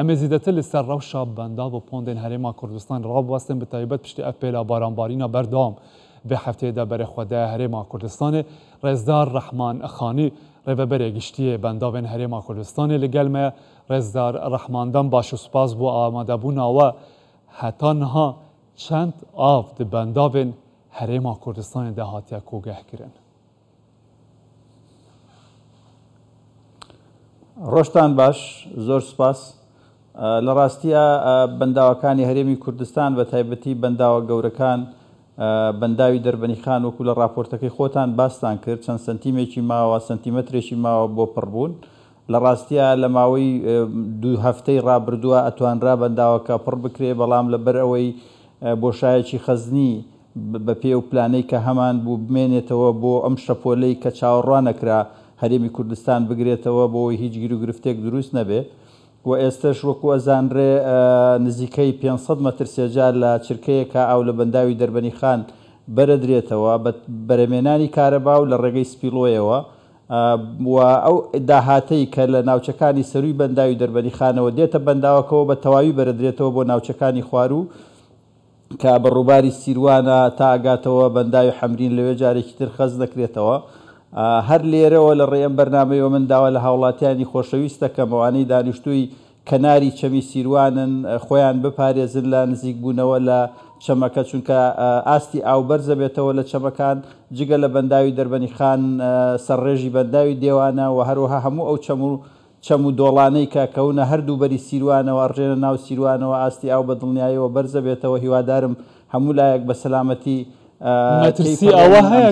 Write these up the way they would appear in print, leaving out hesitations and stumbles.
ئەمە زیدەتر لەسەر ڕەوشە بەندا بۆ پۆندên هەرێما کوردستان ڕابواستن بەتایبەت پشتی ئەف پێلا بارانبارینە بەردەوام بە هەفتەیەدا بەرەخوەدای هەرێما کوردستانê ڕێزدار ڕەحمان خانی ڕێبەبەرێ گشتیە بەنداوێن هەرێما کوردستانê لەگەڵ me ڕێزدار ڕەحماندان باش و سوپاس بۆ ئامادەبوونەوە هەتا niha çend av di bendavên herêma Kurdistanê de hatiye kogehkirin. ڕۆژتان باش زۆر سوپاس لە ڕاستیە بەنداوەکانی هەرێمی کوردستان بە تایبەتی بەنداوە گەورەکان بەنداوی دەربەنیخان وەکو لە راپۆرتەکەی خۆتان باستان کرد چەند سنتیمێکی ماوە سنتیمەترێکی ماوە بۆ پڕبوون لە ڕاستیە لە ماوەی دوو هەفتەی ڕابردووە ئەتوانرا بەنداوەکە پڕ بکرێ بەڵام لەبەر ئەوەی بۆشایەکی خەزنی بە پێ و پلانەی کە هەمان بوو بمێنێتەوە بۆ ئەم شەپۆلەی کە چاوەڕوان نەکرا هەرێمی کوردستان بگرێتەوە بۆەوەی هیچ گیر و گرفتێک دروست نەبێ و ئێستش وەکو ئەزانرێ نزیکەی 500 مەتر سێجار لە چرکەیەکە ئاو لە بەنداوی دەربەنیخان بەرەدرێتەوە بە بەرەمێنانی کارەبا و لە ڕێگەی سپیلۆیەوە و ئەو داهاتەی کە لە ناوچەکانی سەروی بەنداوی دەربەنیخانەوە دێتە بەنداوەکەەوە بە تەواوی بەرەدرێتەوە بۆ ناوچەکانی خوارو کە بە ڕووباری سیروانە تا ئاگاتەوە بەنداوی حەمرین لەوێ جارێکی تر خەز دەکرێتەوە هەر لێرەوە لە ڕێم بەرنامەیەوە من داوا لە هاوڵاتیانی خۆشەویستە کە ئەوانەی دانیشتووی کەناری چەمی سیروانن خۆیان بپارێزن لە نزیک بوونەوە لە چەمەکە چونکە ئاستی ئاو بەرزە بێتەوە لە چەمەکان جگە لە بەنداوی دەربەنیخان سەرڕێژی بەنداوی دێوانە و هەروەها هەموو ئەو چەم و دۆڵانەی کە کەونە هەردوو بەری سیروانەوە ڕژێنە ناو سیروانەوە ئاستی ئاو بە دڵنیایەوە بەرزە بێتەوە هیوادارم هەموو لایەک بە سەلامەتی مەترسی ئەوە هەیە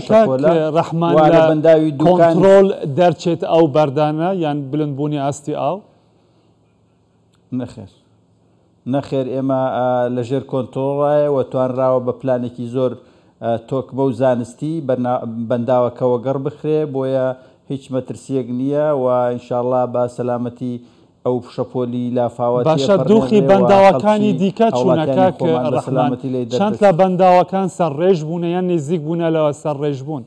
ڕەحمان لە بەنداوی کۆنتڕۆڵ دەرچێت ئەو بەردانە یان بلندبوونی ئاستی ئاو نەخێر ئێمە لەژێر کۆنتۆڵایە و توانراوە بە پلانێکی زۆر تۆکمە و زانستی بەنداوەکەوە گەڕ بخرێ بۆیە هیچ مەترسیەک نییە و ئینشاءڵڵا بە سەلامەتی ئەو شەپۆلی لافاوەتی باشە دۆخی بەنداوەکانی دیکە چوونەکە ڕەحمان چەند لە بەنداوەکان سەرڕێژ بوونە یان نزیک بوونە لەوە سەرڕێژ بوون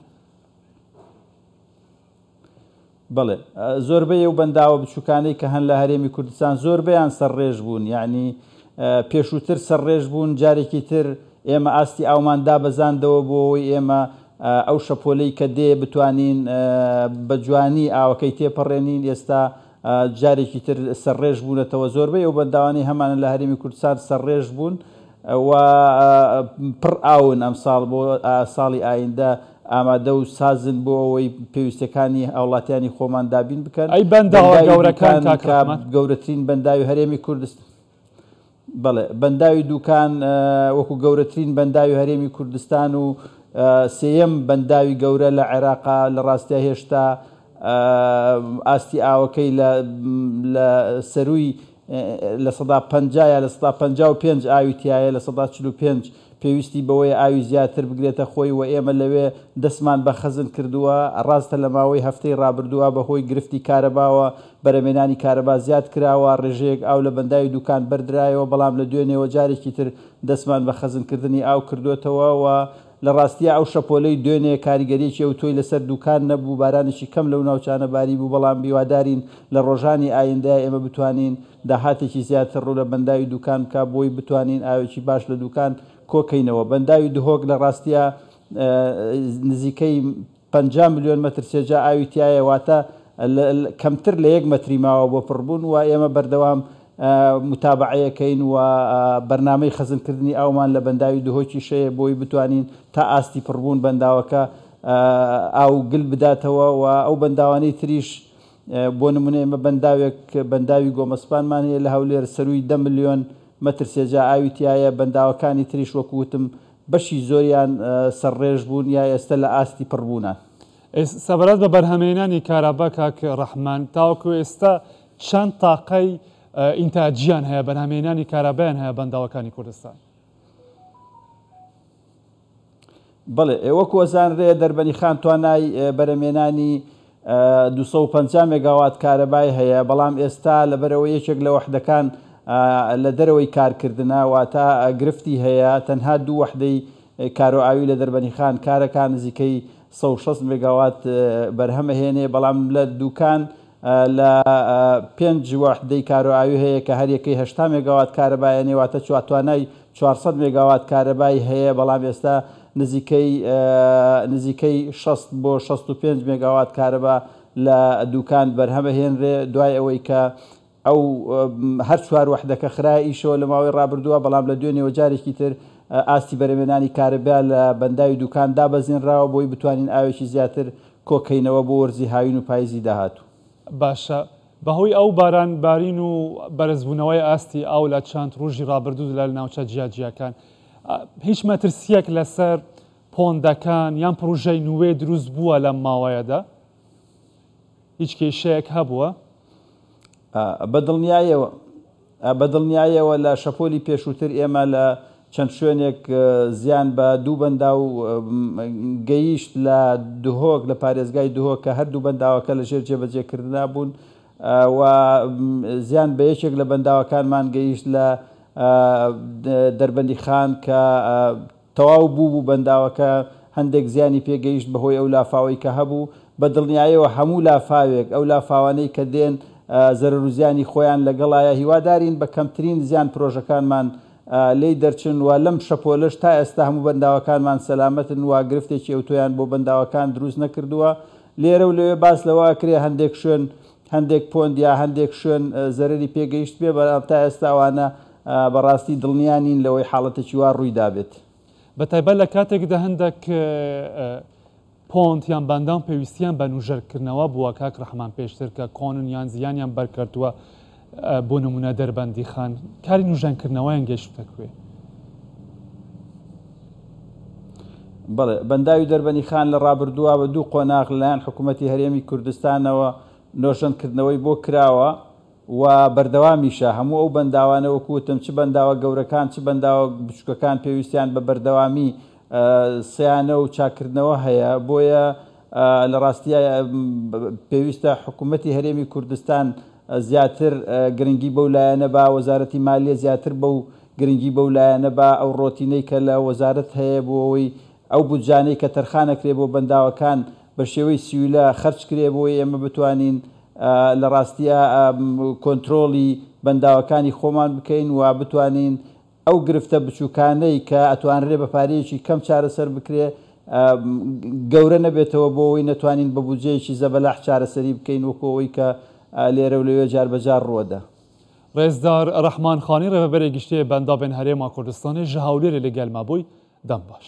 بەڵێ زۆربەی ئەو بەنداوە بچووکانەی کە هەن لە هەرێمی کوردستان زۆربەیان سەرڕێژ بوون یعنی پێشووتر سەرڕێژ بوون جارێکی تر ئێمە ئاستی ئاومان دابەزاندەوە بۆەوەی ئێمە ئەو شەپۆلەی کە دێ بتوانین بە جوانی ئاوەکەی تێپەڕێنین ئێستا جارێکی تر سەرڕێژ بوونەتەوە زۆربەی ئەو بەنداوانی هەمانە لە هەرێمی کوردستان سەرڕێژ بوون و پڕ ئاون ئەم ساڵ بۆ ساڵی ئایندە ئامادە و سازن بۆ ئەوەی پێویستەکانی هاوڵاتیانی خۆمان دابین بکەن ئەی بەنداوە گەورەکان گەورەترین بەنداوی هەرێمی کوردستان بەڵێ بەنداوی دووکان وەکو گەورەترین بەنداوی هەرێمی کوردستان و سێیەم بەنداوی گەورە لە عێراقا لە ڕاستیە هێشتا ئاستی ئاوەکەی لە سەروی لە 150 لە 155 ئاوی تایە لە 145 پێویستی بەوەی ئاوی زیاتر بگرێتە خۆی و ئێمە لەوێ دەستمان بە خەزن کردووە ڕاستە لە ماوەی هەفتەی ڕابردووە بەهۆی گرفتی کارەباوە بەرەمێنانی کارەبا زیاد کراوە ڕێژەیەک ئاو لە بەنداوی دوکان بەردرایەوە بەڵام لە دوێنێەوە جارێکی تر دەستمان بە خەزنکردنی ئاو کردوێتەوە و لە ڕاستیە ئەو شەپۆلەی دوێنێ کاریگەریەکی ئەو تۆی لەسەر دوکان نەبوو بارانێکی کەم لەو ناوچانە باری بوو بەڵام بیوادارین لە ڕۆژانی ئایندە ئێمە بتوانین داهاتێکی زیاتر ڕوو لە بەنداوی دوکان کا بۆی بتوانین ئاوێکی باش لە دوکان کۆکەینەوە بەنداوی دهۆک لە ڕاستیە نزیکەی 50 ملیۆن مەتر سێجا ئاوی تایە واتە کەمتر لە 1 مەتری ماوە بۆ پڕبوون و ئێمە بەردەوام متابعەکەین و بەرنامەی خەزنکردنی ئاومان لە بەنداوی دهۆکی شەیە بۆی بتوانین تا ئاستی پڕبوون بەنداوەکە ئاو گل بداتەوە و ئەو بەنداوانەی تریش بۆ نمونە ئێمە بەنداوی گۆمەسپانمان هەیە لە هەولێر سەروی 10 ملیۆن مەتر سێجا ئاوی تایە بەنداوەکانی تریش وەکوتم بەشی زۆریان سەرڕێژ بوون یا ئێستا لە ئاستی پڕبوونە سەبارەت بە بەرهەمهێنانی کارەبا کاکە ڕەحمان تاوەکو ئێستا چەند تاقەی ئینتاجیان هەیە بەرهەمهێنانی کارەبایان هەیە بەنداوەکانی کوردستان بەڵێ وەکو ئەزانرێ دەربەنیخان توانای بەرەمێنانی 250 مێگاوات کارەبای هەیە بەڵام ئێستا لەبەرەوە یەکێک لە وەحدەکان لە دەرەوەی کارکردنە واتە گرفتی هەیە تەنها دوو وەحدەی کارۆئاوی لە دەربەنیخان کارەکان نزیکەی 160 مێگاوات بەرهەمە هێنێ بەڵام لە دوکان لە 5 وحدەی کارۆئاوی هەیە کە هەر یەکەی 80 مێگاوات کارەبایە نێواتە توانای 400 مێگاوات کارەبای هەیە بەڵام ئێستا نزیکەی 60 بۆ 65 مێگاوات کارەبا لە دوکان بەرهەمە هێنرێ دوای ئەوەی کە ئەو هەر چوار وحدەکە خراە ئیشەوە لە ماوەی ڕابردووە بەڵام لە دوێنێەوە جارێکی تر ئاستی بەرهێنانی کارەبا لە بەنداوی دوکان دابەزێنراوە بۆی بتوانین ئاوێکی زیاتر کۆکەینەوە بۆ وەرزی هاوین و پاییزی داهاتوو. باشە بەهۆی ئەو باران و بەرزبوونەوەی ئاستی ئاو لە چەند ڕۆژی ڕابردوو لە ناوچە جیاجیەکان هیچ مەترسیەک لەسەر پۆندەکان یان پروژەی نوێ دروست بووە لەم ماوەیەدا؟ هیچ کێشەیەک هەبووە؟ بەدڵنیایەوە لە شەپۆلی پێشووتر ئێمە لە چەند شوێنێک زیان بە دوو بەنداو گەیشت لە دهۆک لە پارێزگای دهۆک کە هەردوو بەنداوەکە لە ژێر جێبەجێکردنا بوون و زیان بە یەکێک لە بەنداوەکانمان گەیشت لە دەربەندی خان کە تەواو بوو بەنداوەکە هەندێک زیانی پێگەیشت بەهۆی ئەو لافاوەی کە هەبوو. بەدڵنیایەوە هەموو لافاوێک ئەو لافاوانەی کە دێن زەرەر و زیانی خۆیان لەگەڵایە هیوادارین بە کەمترین زیان پرۆژەکانمان لی دەرچن و لەم شەپۆلش تا ئێستا هەموو بەنداوەکانمان سەلامەتن و گرفتێکی ئەوتۆیان بۆ بەنداوەکان دروست نەکردووە. لێرە و لەوێ باس لەوە کرێ هەندێک شوێن هەندێک پۆند یا هەندێک شوێن زەرری پێگەیشت بێ بەڵام تا ئێستاوانە بەڕاستی دڵنیانین لەوەی حاڵەتێکی وا ڕوویدابێت. بەتایبەت لە کاتێکدا هەندێک پۆند یان بەندان پێویستیان بە نوژەرکردنەوە بووە کاک ڕەحمان پێشتر کە کۆنن یان زیانیان بەرکردووە بۆ نمونە دەربەندی خان کاری نوژەنکردنەوەیان گەیشتە کوێ؟ بەڵێ بەنداوی دەربەندی خان لە ڕابردووە بە دوو قۆناغ لەلایەن حکوومەتی هەرێمی کوردستانەوە نۆژەنکردنەوەی بۆ کراوە و بەردەوامیشە هەموو ئەو بەنداوانە وەکوتم چ بەنداوە گەورەکان چ بەنداوە بچووکەکان پێویستیان بە بەردەوامی سیانە و چاکردنەوە هەیە بۆیە لە ڕاستیە پێویستە حکوومەتی هەرێمی کوردستان زیاتر گرنگی بەو لایەنە بە وەزارەتی مالیە زیاتر بەو گرنگی بەو لایەنە بە ئەو ڕۆتینەی کە لە وەزارەت هەیە بۆ ئەوەی ئەو بودجانەی کە تەرخانەکرێ بۆ بەنداوەکان بە شێوەی سیولە خەرجکرێ بۆی ئێمە بتوانین لە ڕاستیە کۆنتترۆلی بەنداوەکانی خۆمان بکەین و بتوانین ئەو گرفتە بچووکانەی کە ئەتوانرێ بە پارەیەکی کەم چارەسەر بکرێ گەورە نەبێتەوە بۆ ئەوەی نەتوانین بە بودجەیەکی زەبەلاح چارەسەری بکەین وەکەوەی کە لێرە و لەوێ جار بەجار ڕوەدا. ڕێزدار ڕەحمان خانی ڕێبەرێکی گشتیە بەنداوێن هەرێما کوردستانی ژە هەولێرە لەگەڵما بووی دەم باش.